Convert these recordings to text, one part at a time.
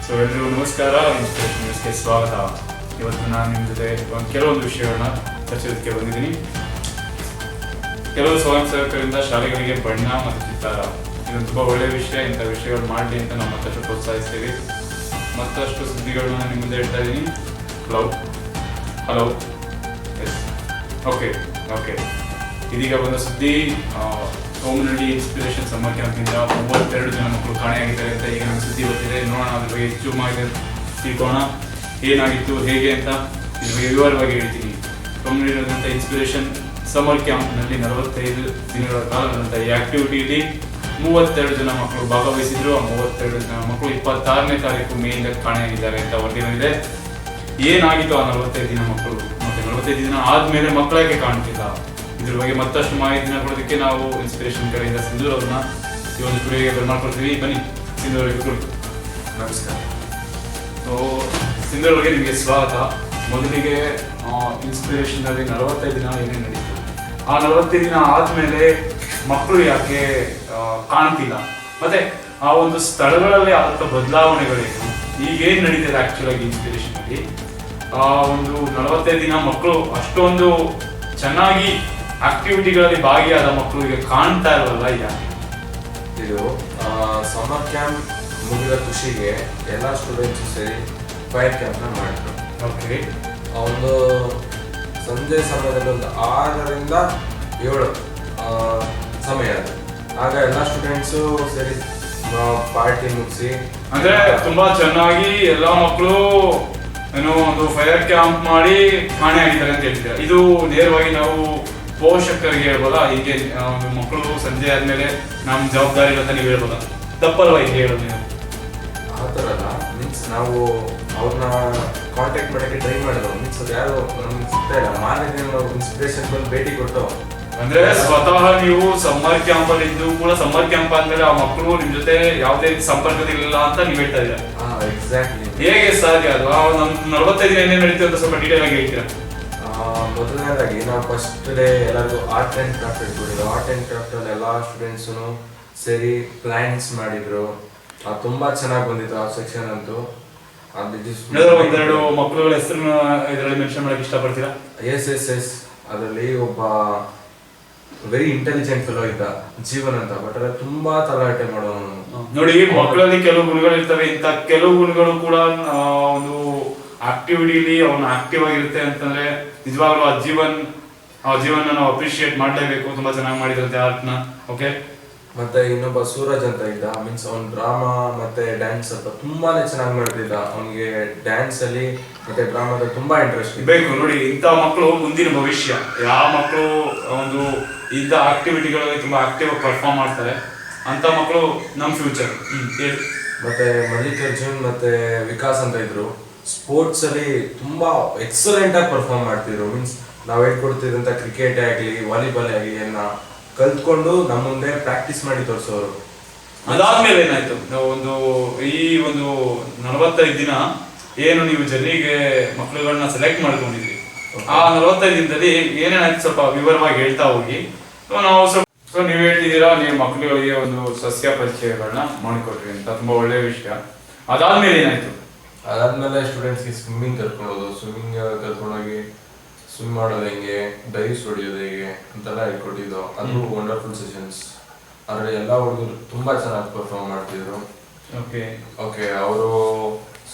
So ಎಲ್ಲರಿಗೂ ನಮಸ್ಕಾರ, inspiration ನ್ಯೂಸ್ಗೆ ಸ್ವಾಗತ. ಇವತ್ತು ನಾನು ನಿಮ್ಮ ಜೊತೆ ಕೆಲವೊಂದು ವಿಷಯಗಳನ್ನ ಚರ್ಚಿಸೋದಕ್ಕೆ ಬಂದಿದ್ದೀನಿ. ಕೆಲವು ಸ್ವಯಂ ಸೇವಕರಿಂದ ಶಾಲೆಗಳಿಗೆ ಬಣ್ಣ ಮತ್ತು ಚಿತ್ತಾರ, ಇದೊಂದು ತುಂಬ ಒಳ್ಳೆಯ ವಿಷಯ. ಇಂಥ ವಿಷಯಗಳು ಮಾಡಲಿ ಅಂತ ನಾವು ಮತ್ತಷ್ಟು ಪ್ರೋತ್ಸಾಹಿಸ್ತೀವಿ. ಮತ್ತಷ್ಟು ಸುದ್ದಿಗಳನ್ನ ನಿಮ್ಮ ಮುಂದೆ ಹೇಳ್ತಾ ಇದ್ದೀನಿ. ಹಲೋ ಎಸ್ ಓಕೆ ಇದೀಗ ಬಂದ ಸುದ್ದಿ. ಸೋಮನಹಳ್ಳಿ ಇನ್ಸ್ಪಿರೇಷನ್ ಸಮ್ಮರ್ ಕ್ಯಾಂಪ್ನಿಂದ 32 ಜನ ಮಕ್ಕಳು ಕಾಣೆಯಾಗಿದ್ದಾರೆ ಅಂತ ಈಗ ನಮಗೆ ಸುದ್ದಿ ಗೊತ್ತಿದೆ. ನೋಡೋಣ ಅದ್ರ ಬಗ್ಗೆ ಹೆಚ್ಚು ಮಾಹಿತಿ ತಿಳ್ಕೋಣ. ಏನಾಗಿತ್ತು, ಹೇಗೆ ಅಂತ ಇದ್ರ ಬಗ್ಗೆ ವಿವರವಾಗಿ ಹೇಳ್ತೀನಿ. ಸೋಮನಹಳ್ಳಿಯಾದಂಥ ಇನ್ಸ್ಪಿರೇಷನ್ ಸಮ್ಮರ್ ಕ್ಯಾಂಪ್ನಲ್ಲಿ 45 ದಿನಗಳ ಕಾಲದಂಥ ಈ ಆಕ್ಟಿವಿಟಿಯಲ್ಲಿ 32 ಜನ ಮಕ್ಕಳು ಭಾಗವಹಿಸಿದ್ರು. ಆ 32 ಜನ ಮಕ್ಕಳು 26ನೇ ತಾರೀಕು ಮೇಯಿಂದ ಕಾಣೆಯಾಗಿದ್ದಾರೆ ಅಂತ ವರದಿಗಳಿದೆ. ಏನಾಗಿತ್ತು ಆ 45 ದಿನ ಮಕ್ಕಳು, ಮತ್ತೆ 45 ದಿನ ಆದ್ಮೇಲೆ ಮಕ್ಕಳಿಗೆ ಕಾಣ್ತಿಲ್ಲ, ಇದ್ರ ಬಗ್ಗೆ ಮತ್ತಷ್ಟು ಮಾಹಿತಿನ ಕೊಡೋದಕ್ಕೆ ನಾವು ಇನ್ಸ್ಪಿರೇಷನ್ ಕಡೆಯಿಂದ ಸಿಂಧೂರ್ ಅವ್ರನ್ನ ಈ ಒಂದು ಸ್ಟುಡಿಯೋಗೆ ಬರ್ಮಾಡ್ಕೊಳ್ತೀವಿ. ಬನ್ನಿ ಸಿಂಧೂರ್ ಅವರಿಗೆ ಕೂತ್ಕೊಳ್ಳಿ. ನಮಸ್ಕಾರ. ಸೊ ಸಿಂಧೂರ್ ಅವರಿಗೆ ನಿಮಗೆ ಸ್ವಾಗತ. ಮೊದಲಿಗೆ ಇನ್ಸ್ಪಿರೇಷನ್ನಲ್ಲಿ 45 ದಿನ ಏನೇನು ನಡೀತು, ಆ 45 ದಿನ ಆದ್ಮೇಲೆ ಮಕ್ಕಳು ಯಾಕೆ ಕಾಣ್ತಿಲ್ಲ, ಮತ್ತೆ ಆ ಒಂದು ಸ್ಥಳಗಳಲ್ಲಿ ಆದಂಥ ಬದಲಾವಣೆಗಳೇನು, ಈಗೇನು ನಡೀತಿದೆ ಆಕ್ಚುಲ್ ಆಗಿ ಇನ್ಸ್ಪಿರೇಷನ್ ಅಲ್ಲಿ. ಆ ಒಂದು 45 ದಿನ ಮಕ್ಕಳು ಅಷ್ಟೊಂದು ಚೆನ್ನಾಗಿ ಆಕ್ಟಿವಿಟಿಗಳಲ್ಲಿ ಭಾಗಿಯಾದ ಮಕ್ಕಳು ಈಗ ಕಾಣ್ತಾ ಇರಲ್ಲ. ಇದು ಸಮ್ಮರ್ ಕ್ಯಾಂಪ್ ಮುಗಿದ ಖುಷಿಗೆ ಎಲ್ಲ ಸ್ಟೂಡೆಂಟ್ಸ್ ಸೇರಿ ಫೈರ್ ಕ್ಯಾಂಪ್ನ ಮಾಡಿದ್ರು. ಓಕೆ, ಒಂದು ಸಂಜೆ ಸಮಯದಲ್ಲಿ ಒಂದು 6ರಿಂದ 7 ಸಮಯ ಅದು. ಆಗ ಎಲ್ಲ ಸ್ಟೂಡೆಂಟ್ಸು ಸೇರಿ ಪಾರ್ಟಿ ಮುಗಿಸಿ, ಅಂದ್ರೆ ತುಂಬಾ ಚೆನ್ನಾಗಿ ಎಲ್ಲಾ ಮಕ್ಕಳು ಏನೋ ಒಂದು ಫೈರ್ ಕ್ಯಾಂಪ್ ಮಾಡಿ ಕಾಣೆ ಆಗಿದ್ದಾರೆ ಅಂತ ಹೇಳ್ತೀರಾ. ಇದು ನೇರವಾಗಿ ನಾವು ಪೋಷಕರಿಗೆ ಹೇಳ್ಬೋದಾ? ಹೀಗೆ ಒಂದು ಮಕ್ಕಳು ಸಂಜೆ ಆದ್ಮೇಲೆ ನಮ್ಮ ಜವಾಬ್ದಾರಿ ಇಲ್ಲ ಅಂತ ನೀವು ಹೇಳ್ಬೋದಾ? ತಪ್ಪಲ್ವಾ ಹೀಗೆ ಹೇಳೋದು ನೀವು? ಆ ಥರ ಅಲ್ಲ. ಮೀನ್ಸ್ ನಾವು ಅವ್ರನ್ನ ಕಾಂಟ್ಯಾಕ್ಟ್ ಮಾಡೋಕ್ಕೆ ಟ್ರೈ ಮಾಡಿದ್ರು. ಮೀನ್ಸ್ ಅದು ಯಾರು ನಮ್ಗೆ ಸಿಗ್ತಾ ಇಲ್ಲ. ಮಾರ್ನಿಂಗ್ ನಾವು ಇನ್ಸ್ಪಿರೇಷನ್ ಬಂದು ಭೇಟಿ ಕೊಟ್ಟು, ಅಂದ್ರೆ ಸ್ವತಃ ನೀವು ಸಮ್ಮರ್ ಕ್ಯಾಂಪ್ ಅಲ್ಲಿ ಇದ್ದು ಕೂಡ ಸಮ್ಮರ್ ಕ್ಯಾಂಪ್ ಆದ್ಮೇಲೆ ಆ ಮಕ್ಕಳು ನಿಮ್ ಜೊತೆ ಯಾವುದೇ ಸಂಪರ್ಕದಿಲ್ಲ ಅಂತ ನೀವು ಹೇಳ್ತಾ ಇದ್ದೀರಾ. ಎಕ್ಸಾಕ್ಟ್ಲಿ. ಹೇಗೆ ಸಾಧ್ಯ ಅದು? ನಮ್ 45 ದಿನ ಏನೇನು ನಡೀತು ಅಂತ ಸ್ವಲ್ಪ ಡೀಟೇಲ್ ಆಗಿ ಹೇಳ್ತೀರಾ? ಮೊದಲನೇದಾಗಿ ನಾವು ಫಸ್ಟ್ ಡೇ ಎಲ್ಲರಿಗೂ ಆರ್ಟ್ ಆ್ಯಂಡ್ ಕ್ರಾಫ್ಟ್ ಇಟ್ಕೊಂಡಿದ್ದು. ಆರ್ಟ್ ಆ್ಯಂಡ್ ಕ್ರಾಫ್ಟ್ ಅಲ್ಲಿ ಎಲ್ಲ ಸ್ಟೂಡೆಂಟ್ಸು ಸೇರಿ ಪ್ಲಾನ್ಸ್ ಮಾಡಿದ್ರು. ಅದು ತುಂಬಾ ಚೆನ್ನಾಗಿ ಬಂದಿತ್ತು ಆ ಸೆಕ್ಷನ್ ಅಂತೂ. ಒಂದೆರಡು ಮಕ್ಕಳುಗಳ ಹೆಸರನ್ನ ಇದರಲ್ಲಿ ಮೆನ್ಷನ್ ಮಾಡಕ್ಕೆ ಇಷ್ಟಪಡ್ತೀರಾ? ಎಸ್ ಅದರಲ್ಲಿ ಒಬ್ಬ ವೆರಿ ಇಂಟೆಲಿಜೆಂಟ್ ಫೆಲೋ ಇದ್ದ, ಜೀವನ್ ಅಂತ. ಬಟ್ ಅದ್ರ ತುಂಬಾ ತಲಾಟೆ ಮಾಡೋನು. ನೋಡಿ, ಮಕ್ಕಳಲ್ಲಿ ಕೆಲವು ಗುಣಗಳು ಇರ್ತವೆ. ಇಂಥ ಕೆಲವು ಗುಣಗಳು ಕೂಡ ಒಂದು ಆಕ್ಟಿವಿಟಿಲಿ ಅವನು ಆಕ್ಟಿವ್ ಆಗಿರುತ್ತೆ ಅಂತಂದ್ರೆ ನಿಜವಾಗ್ಲೂ ಆ ಜೀವನ ನಾವು ಅಪ್ರಿಶಿಯೇಟ್ ಮಾಡಲೇಬೇಕು. ತುಂಬಾ ಚೆನ್ನಾಗಿ ಮಾಡಿದ್ರಂತೆ ಆರ್ಟ್ನ. ಓಕೆ, ಮತ್ತೆ ಇನ್ನೊಬ್ಬ ಸೂರಜ್ ಅಂತ ಇದ್ದ. ಮೀನ್ಸ್ ಅವ್ನ್ ಡ್ರಾಮಾ ಮತ್ತೆ ಡ್ಯಾನ್ಸ್ ಅಂತ ತುಂಬಾನೇ ಚೆನ್ನಾಗಿ ಮಾಡ್ತಿದ್ದ. ಅವನಿಗೆ ಡ್ಯಾನ್ಸ್ ಅಲ್ಲಿ ಮತ್ತೆ ಡ್ರಾಮಾದಲ್ಲಿ ತುಂಬಾ ಇಂಟ್ರೆಸ್ಟ್ ಬೇಕು. ನೋಡಿ, ಇಂಥ ಮಕ್ಕಳು ಮುಂದಿನ ಭವಿಷ್ಯ. ಯಾವ ಮಕ್ಕಳು ಒಂದು ಇಂಥ ಆಕ್ಟಿವಿಟಿಗಳಲ್ಲಿ ತುಂಬಾ ಆಕ್ಟಿವ್ ಆಗಿ ಪರ್ಫಾರ್ಮ್ ಮಾಡ್ತಾರೆ ಅಂತ ಮಕ್ಕಳು ನಮ್ಮ ಫ್ಯೂಚರ್. ಹೇಳಿ. ಮತ್ತೆ ಮಲ್ಲಿಕಾರ್ಜುನ್ ಮತ್ತೆ ವಿಕಾಸ್ ಅಂತ ಇದ್ರು. ಸ್ಪೋರ್ಟ್ಸ್ ಅಲ್ಲಿ ತುಂಬಾ ಎಕ್ಸಲೆಂಟ್ ಆಗಿ ಪರ್ಫಾರ್ಮ್ ಮಾಡ್ತಿದ್ರು. ಮೀನ್ಸ್ ನಾವ್ ಹೇಳ್ಕೊಡ್ತಿದ್ದಂತ ಕ್ರಿಕೆಟ್ ಆಗ್ಲಿ ವಾಲಿಬಾಲ್ ಆಗ್ಲಿ ಎಲ್ಲ ಕಲ್ತ್ಕೊಂಡು ನಮ್ಮ ಮುಂದೆ ಪ್ರಾಕ್ಟೀಸ್ ಮಾಡಿ ತೋರಿಸೋರು. ಅದಾದ್ಮೇಲೆ ಏನಾಯ್ತು? ಈ ಒಂದು 45 ದಿನ ಏನು ನೀವು ಜರ್ನಿಗೆ ಮಕ್ಕಳುಗಳನ್ನ ಸೆಲೆಕ್ಟ್ ಮಾಡ್ಕೊಂಡಿದ್ರಿ, ಆ 45 ದಿನದಲ್ಲಿ ಏನೇನಾಯ್ತು ಸ್ವಲ್ಪ ವಿವರವಾಗಿ ಹೇಳ್ತಾ ಹೋಗಿ. ಸೊ ನೀವು ಹೇಳ್ತಿದ್ದೀರಾ, ನೀವು ಮಕ್ಕಳುಗಳಿಗೆ ಒಂದು ಸಸ್ಯ ಪರಿಚಯಗಳನ್ನ ಮಾಡಿಕೊಟ್ರಿ ಅಂತ, ತುಂಬಾ ಒಳ್ಳೆಯ ವಿಷಯ. ಅದಾದ್ಮೇಲೆ ಏನಾಯ್ತು? ಅದಾದ್ಮೇಲೆ ಸ್ಟೂಡೆಂಟ್ಸ್ಗೆ ಸ್ವಿಮ್ಮಿಂಗ್ ಕರ್ಕೊಂಡೋದು. ಸ್ವಿಮ್ಮಿಂಗ್ ಕರ್ಕೊಂಡೋಗಿ ಸ್ವಿಮ್ ಮಾಡೋದು ಹೆಂಗೆ, ಡೈವ್ಸ್ ಹೊಡಿಯೋದು ಹೇಗೆ ಅಂತೆಲ್ಲ ಹೇಳ್ಕೊಟ್ಟಿದ್ದು. ಅದು ವಂಡರ್ಫುಲ್ ಸೆಷನ್ಸ್. ಅದರಲ್ಲಿ ಎಲ್ಲ ಹುಡುಗರು ತುಂಬಾ ಚೆನ್ನಾಗಿ ಪರ್ಫಾರ್ಮ್ ಮಾಡ್ತಿದ್ರು. ಓಕೆ ಅವರು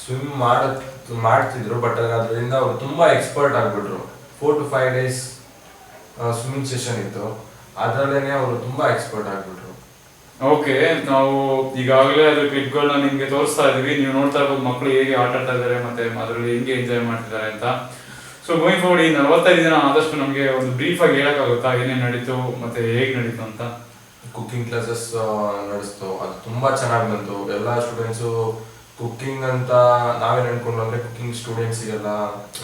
ಸ್ವಿಮ್ ಮಾಡ್ತಿದ್ರು. ಬಟ್ ಅದರಿಂದ ಅವರು ತುಂಬಾ ಎಕ್ಸ್ಪರ್ಟ್ ಆಗ್ಬಿಟ್ರು. 4 to 5 days ಸ್ವಿಮ್ಮಿಂಗ್ ಸೆಷನ್ ಇತ್ತು. ಅದರಲ್ಲೇನೆ ಅವರು ತುಂಬಾ ಎಕ್ಸ್ಪರ್ಟ್ ಆಗ್ಬಿಟ್ರು. ಓಕೆ, ನಾವು ಈಗಾಗಲೇ ಅದ್ರ ಕ್ಲಿಪ್ಗಳನ್ನ ನಿಮ್ಗೆ ತೋರಿಸ್ತಾ ಇದೀವಿ. ನೀವು ನೋಡ್ತಾ ಇರ್ಬೋದು ಮಕ್ಕಳು ಹೇಗೆ ಆಟ ಆಡ್ತಾ ಇದ್ದಾರೆ ಮತ್ತೆ ಅದರಲ್ಲಿ ಹೆಂಗೆ ಎಂಜಾಯ್ ಮಾಡ್ತಿದ್ದಾರೆ ಅಂತ. ಸೊ ಗೋಯಿಂಗ್ ಫಾರ್ವರ್ಡ್, ಈ 45 ದಿನ ಆದಷ್ಟು ನಮಗೆ ಒಂದು ಬ್ರೀಫ್ ಆಗಿ ಹೇಳಕ್ಕಾಗುತ್ತಾ ಏನೇನು ನಡೀತು ಮತ್ತೆ ಹೇಗೆ ನಡೀತು ಅಂತ? ಕುಕ್ಕಿಂಗ್ ಕ್ಲಾಸಸ್ ನಡೆಸ್ತು. ಅದು ತುಂಬಾ ಚೆನ್ನಾಗಿ ಬಂತು. ಎಲ್ಲ ಸ್ಟೂಡೆಂಟ್ಸು ಕುಕ್ಕಿಂಗ್ ಅಂತ ನಾವೇನು ಅನ್ಕೊಂಡು ಅಂದ್ರೆ ಕುಕ್ಕಿಂಗ್ ಸ್ಟೂಡೆಂಟ್ಸಿಗೆಲ್ಲ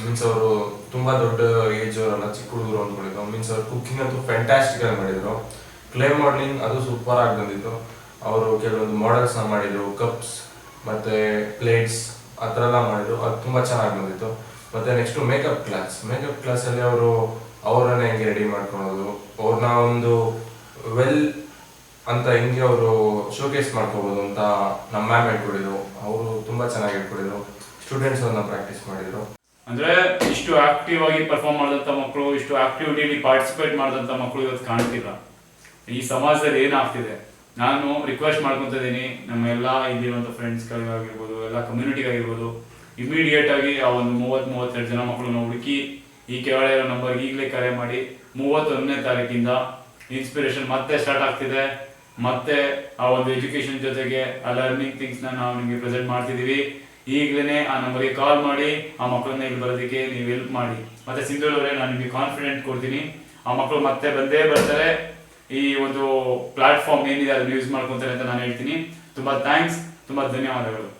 ಮೀನ್ಸ್ ಅವರು ತುಂಬಾ ದೊಡ್ಡ ಏಜ್ ಅವರಲ್ಲ, ಚಿಕ್ಕ ಹುಡುಗರು ಅಂದ್ಕೊಂಡಿದ್ದು. ಮೀನ್ಸ್ ಅವ್ರು ಕುಕ್ಕಿಂಗ್ ಅಂತೂ ಫ್ಯಾಂಟಾಸ್ಟಿಕ್ ಆಗಿ ಮಾಡಿದ್ರು. ಕ್ಲೇ ಮಾಡಲಿಂಗ್ ಅದು ಸೂಪರ್ ಆಗಿ ಬಂದಿತ್ತು. ಅವರು ಕೆಲವೊಂದು ಮಾಡೆಲ್ಸ್ನ ಮಾಡಿದ್ರು, ಕಪ್ಸ್ ಮತ್ತೆ ಪ್ಲೇಟ್ಸ್ ಆ ಥರ ಎಲ್ಲ ಮಾಡಿದ್ರು. ಅದು ತುಂಬಾ ಚೆನ್ನಾಗಿ ಬಂದಿತ್ತು. ಮತ್ತೆ ನೆಕ್ಸ್ಟ್ ಮೇಕಪ್ ಕ್ಲಾಸಲ್ಲಿ ಅವರನ್ನೇ ಹೆಂಗೆ ರೆಡಿ ಮಾಡ್ಕೊಳೋದು, ಅವ್ರನ್ನ ಒಂದು ವೆಲ್ ಅಂತ ಹೆಂಗೆ ಅವರು ಶೋಕೇಸ್ ಮಾಡ್ಕೋಬೋದು ಅಂತ ನಮ್ಮ ಮ್ಯಾಮ್ ಹೇಳ್ಕೊಡಿದ್ರು. ಅವರು ತುಂಬ ಚೆನ್ನಾಗಿ ಹೇಳ್ಕೊಡಿದ್ರು. ಸ್ಟೂಡೆಂಟ್ಸ್ ಅದನ್ನ ಪ್ರಾಕ್ಟೀಸ್ ಮಾಡಿದ್ರು. ಅಂದ್ರೆ ಇಷ್ಟು ಆಕ್ಟಿವ್ ಆಗಿ ಪರ್ಫಾರ್ಮ್ ಮಾಡಿದಂಥ ಮಕ್ಕಳು, ಇಷ್ಟು ಆಕ್ಟಿವಿಟಿಲಿ ಪಾರ್ಟಿಸಿಪೇಟ್ ಮಾಡಿದಂಥ ಮಕ್ಕಳು ಇವತ್ತು ಕಾಣ್ತಿಲ್ಲ. ಈ ಸಮಾಜದಲ್ಲಿ ಏನಾಗ್ತಿದೆ, ನಾನು ರಿಕ್ವೆಸ್ಟ್ ಮಾಡ್ಕೊತಿದ್ದೀನಿ ನಮ್ಮ ಎಲ್ಲ ಇಲ್ಲಿರುವಂಥ ಫ್ರೆಂಡ್ಸ್ಗಳಿಗಾಗಿರ್ಬೋದು, ಎಲ್ಲ ಕಮ್ಯುನಿಟಿಗಾಗಿರ್ಬೋದು, ಇಮಿಡಿಯೇಟ್ ಆಗಿ ಆ ಒಂದು 30-32 ಜನ ಮಕ್ಕಳನ್ನ ಹುಡುಕಿ ಈ ಕೆಳಗಡೆ ಇರೋ ನಂಬರ್ಗೆ ಈಗಲೇ ಕರೆ ಮಾಡಿ 31ನೇ ತಾರೀಕಿಂದ ಇನ್ಸ್ಪಿರೇಷನ್ ಮತ್ತೆ ಸ್ಟಾರ್ಟ್ ಆಗ್ತಿದೆ. ಮತ್ತೆ ಆ ಒಂದು ಎಜುಕೇಶನ್ ಜೊತೆಗೆ ಆ ಲರ್ನಿಂಗ್ ಥಿಂಗ್ಸ್ನ ನಾವು ನಿಮಗೆ ಪ್ರೆಸೆಂಟ್ ಮಾಡ್ತಿದ್ದೀವಿ. ಈಗಲೇ ಆ ನಂಬರ್ಗೆ ಕಾಲ್ ಮಾಡಿ ಆ ಮಕ್ಕಳನ್ನ ಇಲ್ಲಿ ಬರೋದಕ್ಕೆ ನೀವು ಹೆಲ್ಪ್ ಮಾಡಿ. ಮತ್ತೆ ಸಿಂಧೂರ್ ಅವರೇ, ನಾನು ನಿಮಗೆ ಕಾನ್ಫಿಡೆಂಟ್ ಕೊಡ್ತೀನಿ, ಆ ಮಕ್ಕಳು ಮತ್ತೆ ಬಂದೇ ಬರ್ತಾರೆ. ಈ ಒಂದು ಪ್ಲಾಟ್ಫಾರ್ಮ್ ಏನಿದೆ ಅದನ್ನ ಯೂಸ್ ಮಾಡ್ಕೊತಾರೆ ಅಂತ ನಾನು ಹೇಳ್ತೀನಿ. ತುಂಬಾ ಥ್ಯಾಂಕ್ಸ್, ತುಂಬಾ ಧನ್ಯವಾದಗಳು.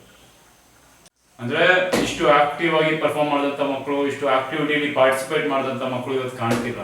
ಅಂದ್ರೆ ಇಷ್ಟು ಆಕ್ಟಿವ್ ಆಗಿ ಪರ್ಫಾರ್ಮ್ ಮಾಡಿದಂಥ ಮಕ್ಕಳು, ಇಷ್ಟು ಆಕ್ಟಿವಿಟಿಲಿ ಪಾರ್ಟಿಸಿಪೇಟ್ ಮಾಡಿದಂಥ ಮಕ್ಕಳು ಇವತ್ತು ಕಾಣ್ತಿಲ್ಲ.